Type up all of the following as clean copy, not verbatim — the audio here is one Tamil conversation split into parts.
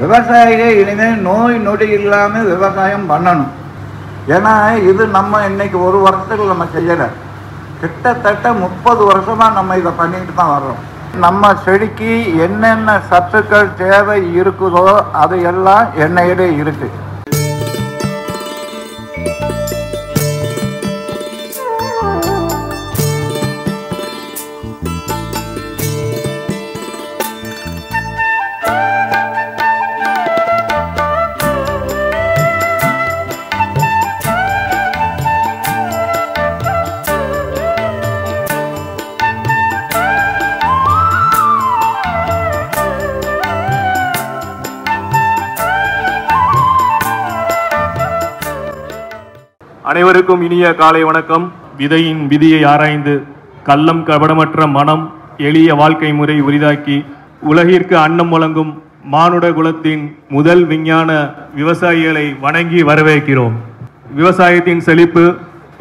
விவசாயிகள் இனிமேல் நோய் நொடி இல்லாமல் விவசாயம் பண்ணணும். ஏன்னா இது நம்ம இன்னைக்கு ஒரு வருஷத்துக்கு நம்ம செய்யலை, கிட்டத்தட்ட 30 வருஷமாக நம்ம இதை பண்ணிட்டு தான் வர்றோம். நம்ம செடிக்கு என்னென்ன சத்துக்கள் தேவை இருக்குதோ அது எல்லாம் எண்ணெயிலே இருக்கு. அனைவருக்கும் இனிய காலை வணக்கம். விதையின் விதியை ஆராய்ந்து கள்ளம் கபடமற்ற மனம் எளிய வாழ்க்கை முறை உரிதாக்கி உலகிற்கு அன்னம் வழங்கும் மானுட குலத்தின் முதல் விஞ்ஞான விவசாயிகளை வணங்கி வரவேற்கிறோம். விவசாயத்தின் செழிப்பு,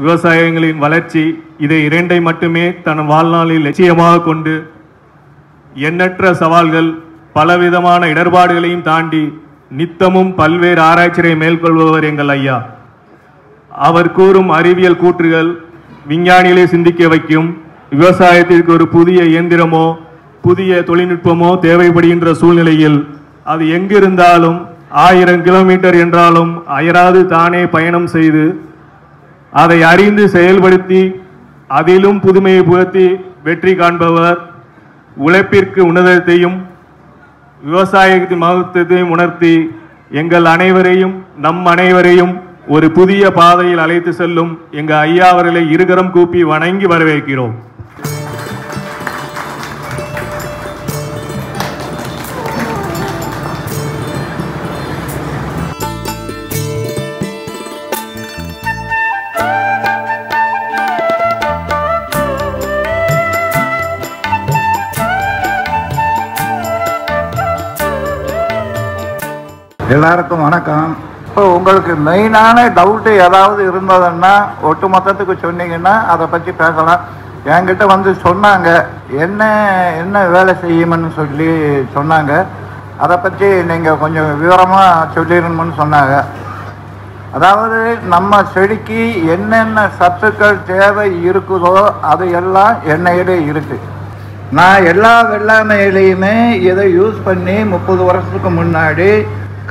விவசாயங்களின் வளர்ச்சி, இதை இரண்டை மட்டுமே தன் வாழ்நாளில் லட்சியமாக கொண்டு எண்ணற்ற சவால்கள் பலவிதமான இடர்பாடுகளையும் தாண்டி நித்தமும் பல்வேறு ஆராய்ச்சியை மேற்கொள்பவர் எங்கள் ஐயா. அவர் கூறும் அறிவியல் கூற்றுகள் விஞ்ஞானிகளை சிந்திக்க வைக்கும். விவசாயத்திற்கு ஒரு புதிய இயந்திரமோ புதிய தொழில்நுட்பமோ தேவைப்படுகின்ற சூழ்நிலையில் அது எங்கிருந்தாலும் 1000 கிலோமீட்டர் என்றாலும் அயராது தானே பயணம் செய்து அதை அறிந்து செயல்படுத்தி அதிலும் புதுமையை புகுத்தி வெற்றி காண்பவர். உழைப்பிற்கு உன்னதத்தையும் விவசாயத்தின் மகத்துவத்தையும் உணர்த்தி எங்கள் அனைவரையும் நம் அனைவரையும் ஒரு புதிய பாதையில் அழைத்து செல்லும் எங்க ஐயா அவர்களை இருகரம் கூப்பி வணங்கி வரவேற்கிறோம். எல்லாருக்கும் வணக்கம். இப்போ உங்களுக்கு மெயினான டவுட்டு ஏதாவது இருந்ததுன்னா ஒட்டு மொத்தத்துக்கு சொன்னீங்கன்னா அதை பற்றி பேசலாம். என்கிட்ட வந்து சொன்னாங்க என்ன வேலை செய்யுமென்னு சொல்லி சொன்னாங்க. அதை பற்றி நீங்கள் கொஞ்சம் விவரமாக சொல்லிடணும்னு சொன்னாங்க. அதாவது நம்ம செடிக்கு என்னென்ன சத்துக்கள் தேவை இருக்குதோ அது எல்லாம் எண்ணெயிலே இருக்குது. நான் எல்லா வெள்ளாமையிலையுமே இதை யூஸ் பண்ணி 30 வருஷத்துக்கு முன்னாடி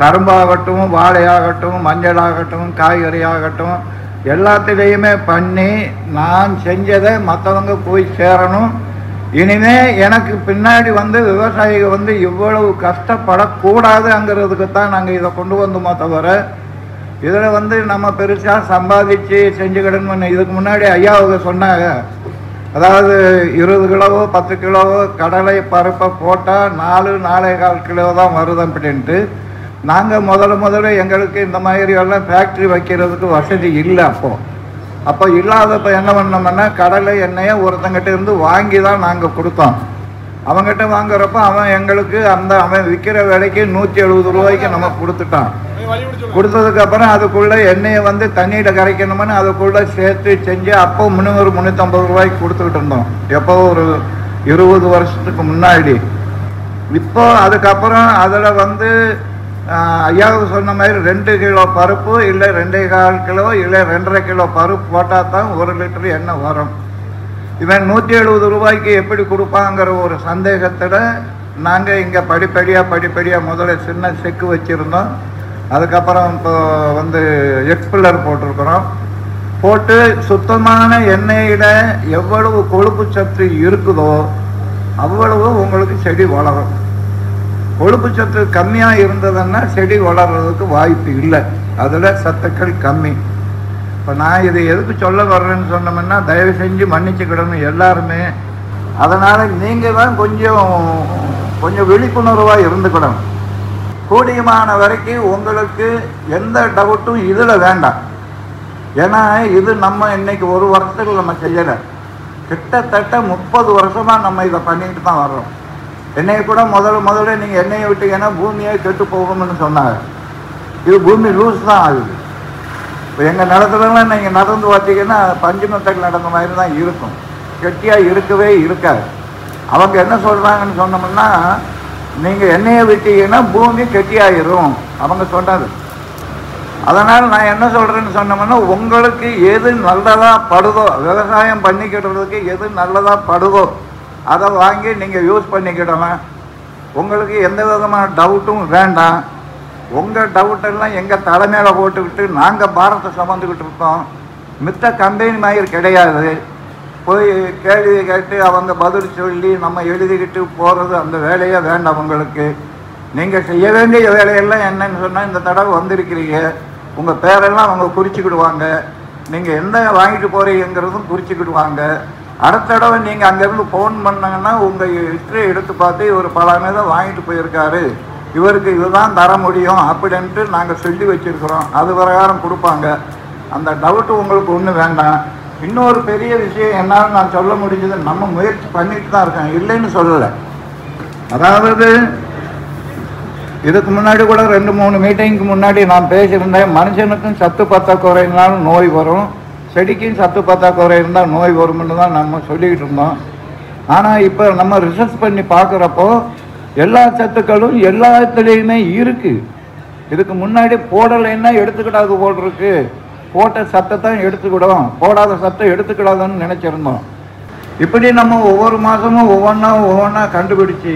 கரும்பாகட்டும், வாழையாகட்டும், மஞ்சளாகட்டும், காய்கறி ஆகட்டும் எல்லாத்திலையுமே பண்ணி நான் செஞ்சதை மற்றவங்க போய் சேரணும். இனிமே எனக்கு பின்னாடி வந்து விவசாயிகள் வந்து இவ்வளவு கஷ்டப்படக்கூடாதுங்கிறதுக்கு தான் நாங்கள் இதை கொண்டு வந்தோமோ தவிர இதில் வந்து நம்ம பெருசாக சம்பாதிச்சு செஞ்சுக்கிடணும்னு இதுக்கு முன்னாடி ஐயாவுக்கு சொன்னாங்க. அதாவது 20 கிலோவோ 10 கிலோவோ கடலை பருப்பை போட்டால் 4-4.25 கிலோ தான் வருது அப்படின்ட்டு. நாங்கள் முதல்ல எங்களுக்கு இந்த மாதிரி எல்லாம் ஃபேக்ட்ரி வைக்கிறதுக்கு வசதி இல்லை. அப்போ இல்லாதப்போ என்ன பண்ணோம்னா கடலை எண்ணெயை ஒருத்தங்கிட்ட இருந்து வாங்கி தான் நாங்கள் கொடுத்தோம். அவங்ககிட்ட வாங்குறப்போ அவன் எங்களுக்கு அவன் விற்கிற விலைக்கு 170 ரூபாய்க்கு நம்ம கொடுத்துட்டான். கொடுத்ததுக்கப்புறம் அதுக்குள்ளே எண்ணெயை வந்து தண்ணியில் கரைக்கணும்னு அதுக்குள்ளே சேர்த்து செஞ்சு அப்போ 300-350 ரூபாய்க்கு கொடுத்துக்கிட்டு இருந்தோம். எப்போ ஒரு 20 வருஷத்துக்கு முன்னாடி. இப்போ அதுக்கப்புறம் அதில் வந்து ஐயாவுக்கு சொன்ன மாதிரி 2 கிலோ பருப்பு இல்லை 2.25 கிலோ இல்லை 2.5 கிலோ பருப்பு போட்டால் தான் 1 லிட்டர் எண்ணெய் வரும். இவன் 170 ரூபாய்க்கு எப்படி கொடுப்பாங்கிற ஒரு சந்தேகத்தில் நாங்கள் இங்கே படிப்படியாக முதல்ல சின்ன செக்கு வச்சுருந்தோம். அதுக்கப்புறம் இப்போ வந்து எக்ஸ்பில்லர் போட்டிருக்கிறோம். போட்டு சுத்தமான எண்ணெயில் எவ்வளவு கொழுப்பு சத்து இருக்குதோ அவ்வளவு உங்களுக்கு செடி வளரும். கொழுப்பு சத்து கம்மியாக இருந்ததுன்னா செடி வளர்கிறதுக்கு வாய்ப்பு இல்லை, அதில் சத்துக்கள் கம்மி. இப்போ நான் இதை எதுக்கு சொல்ல வர்றேன்னு சொன்னோம்னா தயவு செஞ்சு மன்னிச்சுக்கிடணும் எல்லாருமே. அதனால் நீங்கள் தான் கொஞ்சம் விழிப்புணர்வாக இருந்துக்கிடணும். கூடியமான வரைக்கும் உங்களுக்கு எந்த டவுட்டும் இதில் வேண்டாம். ஏன்னா இது நம்ம இன்னைக்கு ஒரு வருஷத்துக்கு நம்ம செய்யலை, கிட்டத்தட்ட 30 வருஷமாக நம்ம இதை பண்ணிட்டு தான் வர்றோம். எண்ணெயை கூட முதல்ல நீங்கள் எண்ணெயை விட்டீங்கன்னா பூமியே கெட்டு போகும்னு சொன்னாங்க. இது பூமி லூஸ் தான் ஆகுது. இப்போ எங்கள் நிலத்துலலாம் நீங்கள் நடந்து பார்த்தீங்கன்னா பஞ்சு மெத்தட் நடந்த மாதிரி தான் இருக்கும், கெட்டியாக இருக்கவே இருக்காது. அவங்க என்ன சொல்கிறாங்கன்னு சொன்னோம்னா நீங்கள் எண்ணெயை விட்டீங்கன்னா பூமி கெட்டியாயிரும் அவங்க சொன்னது. அதனால் நான் என்ன சொல்கிறேன்னு சொன்னோம்னா, உங்களுக்கு எது நல்லதாக படுதோ, விவசாயம் பண்ணிக்கிடுறதுக்கு எது நல்லதாக படுதோ அதை வாங்கி நீங்கள் யூஸ் பண்ணிக்கிடலாம். உங்களுக்கு எந்த விதமான டவுட்டும் வேண்டாம். உங்கள் டவுட்டெல்லாம் எங்கள் தலைமையில் போட்டுக்கிட்டு நாங்கள் பாரத்தை சுமந்துக்கிட்டு இருக்கோம். மித்த கம்பெனி மாதிரி கிடையாது. போய் கேள்வி கேட்டு அவங்க பதில் சொல்லி நம்ம எழுதிக்கிட்டு போகிறது அந்த வேலையே வேண்டாம் உங்களுக்கு. நீங்கள் செய்ய வேண்டிய வேலையெல்லாம் என்னன்னு சொன்னால், இந்த தடவை வந்திருக்கிறீங்க, உங்கள் பேரெல்லாம் அவங்க குறிச்சிக்கிடுவாங்க, நீங்கள் எந்த வாங்கிட்டு போகிறீங்கிறதும் குறிச்சிக்கிடுவாங்க. அடுத்த தடவை நீங்கள் அங்கேருந்து ஃபோன் பண்ணாங்கன்னா உங்கள் ஹிஸ்ட்ரி எடுத்து பார்த்து இவர் பலாமே தான் வாங்கிட்டு போயிருக்காரு, இவருக்கு இதுதான் தர முடியும் அப்படின்ட்டு நாங்கள் சொல்லி வச்சுருக்குறோம். அது பிரகாரம் கொடுப்பாங்க. அந்த டவுட்டு உங்களுக்கு ஒன்றும் வேண்டாம். இன்னொரு பெரிய விஷயம் என்னால் நான் சொல்ல முடிஞ்சது, நம்ம முயற்சி பண்ணிட்டு தான் இருக்கோம், இல்லைன்னு சொல்லலை. அதாவது இதுக்கு முன்னாடி கூட 2-3 மீட்டிங்க்கு முன்னாடி நான் பேசியிருந்தேன், மனுஷனுக்கும் சத்து பற்றாக்குறையினாலும் நோய் வரும், செடிக்கும் சத்து பற்றாக்குறை இருந்தால் நோய் வரும்னு தான் நம்ம சொல்லிக்கிட்டு இருந்தோம். ஆனால் இப்போ நம்ம ரிசர்ச் பண்ணி பார்க்குறப்போ எல்லா சத்துக்களும் எல்லாத்துலேயுமே இருக்குது. இதுக்கு முன்னாடி போடலைன்னா எடுத்துக்கிடாது போல் இருக்கு, போட்ட சத்தை தான் எடுத்துக்கிடும், போடாத சத்தை எடுத்துக்கிடாதுன்னு நினச்சிருந்தோம். இப்படி நம்ம ஒவ்வொரு மாதமும் ஒவ்வொன்றா கண்டுபிடிச்சி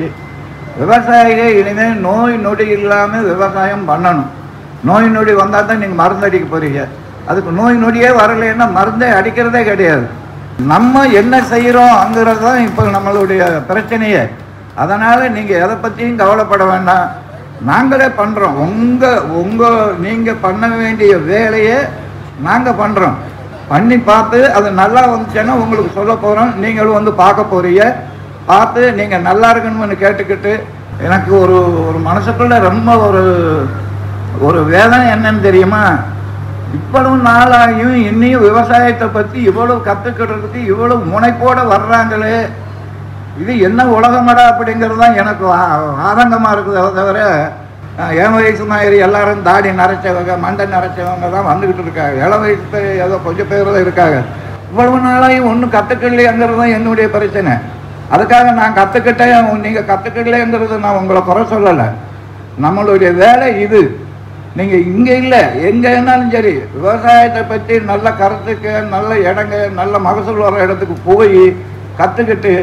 விவசாயிகள் இனிமேல் நோய் நொடி இல்லாமல் விவசாயம் பண்ணணும். நோய் நொடி வந்தால் தான் நீங்கள் மருந்து அடிக்க போகிறீங்க. அதுக்கு நோய் நொடியே வரலைன்னா மருந்தே அடிக்கிறதே கிடையாது. நம்ம என்ன செய்கிறோங்கிறது தான் இப்போ நம்மளுடைய பிரச்சனையே. அதனால் நீங்கள் எதை பற்றியும் கவலைப்பட வேண்டாம், நாங்களே பண்ணுறோம். நீங்கள் பண்ண வேண்டிய வேலையை நாங்கள் பண்ணுறோம். பண்ணி பார்த்து அது நல்லா வந்துச்சுன்னா உங்களுக்கு சொல்ல போகிறோம், நீங்களும் வந்து பார்க்க போகிறீங்க. பார்த்து நீங்கள் நல்லா இருக்கணும்னு கேட்டுக்கிட்டு, எனக்கு ஒரு மனசுக்குள்ளே ரொம்ப ஒரு வேதனை என்னன்னு தெரியுமா, இவ்வளவு நாளாகியும் இன்னையும் விவசாயத்தை பற்றி இவ்வளவு கற்றுக்கிறதுக்கு இவ்வளவு முனைப்போடு வர்றாங்களே, இது என்ன உலகமடா அப்படிங்கிறது தான் எனக்கு ஆதங்கமாக இருக்குது. அதை தவிர என் வயசு மாதிரி எல்லாரும் தாடி நரைச்சவங்க மண்டை நரைச்சவங்க தான் வந்துக்கிட்டு இருக்காங்க. இளம் வயசு ஏதோ கொஞ்சம் பேர் தான் இருக்காங்க. இவ்வளவு நாளாயும் ஒன்றும் கற்றுக்கலைங்கிறது தான் என்னுடைய பிரச்சனை. அதுக்காக நான் கற்றுக்கிட்டேன், நீங்கள் கற்றுக்கலைங்கிறது நான் உங்களை குறை சொல்லலை. நம்மளுடைய வேலை இது. நீங்கள் இங்கே இல்லை, எங்கே இருந்தாலும் சரி, விவசாயத்தை பற்றி நல்ல கருத்துக்கு நல்ல இடங்க நல்ல மகசூல் வர இடத்துக்கு போய் கற்றுக்கிட்டு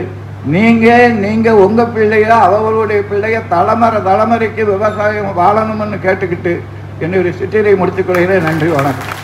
நீங்கள் உங்கள் பிள்ளைய அவர்களுடைய பிள்ளைய தலைமுறைக்கு விவசாயம் வாழணும்னு கேட்டுக்கிட்டு என்னுடைய சிற்றியை முடித்துக்கொள்கிறேன். நன்றி, வணக்கம்.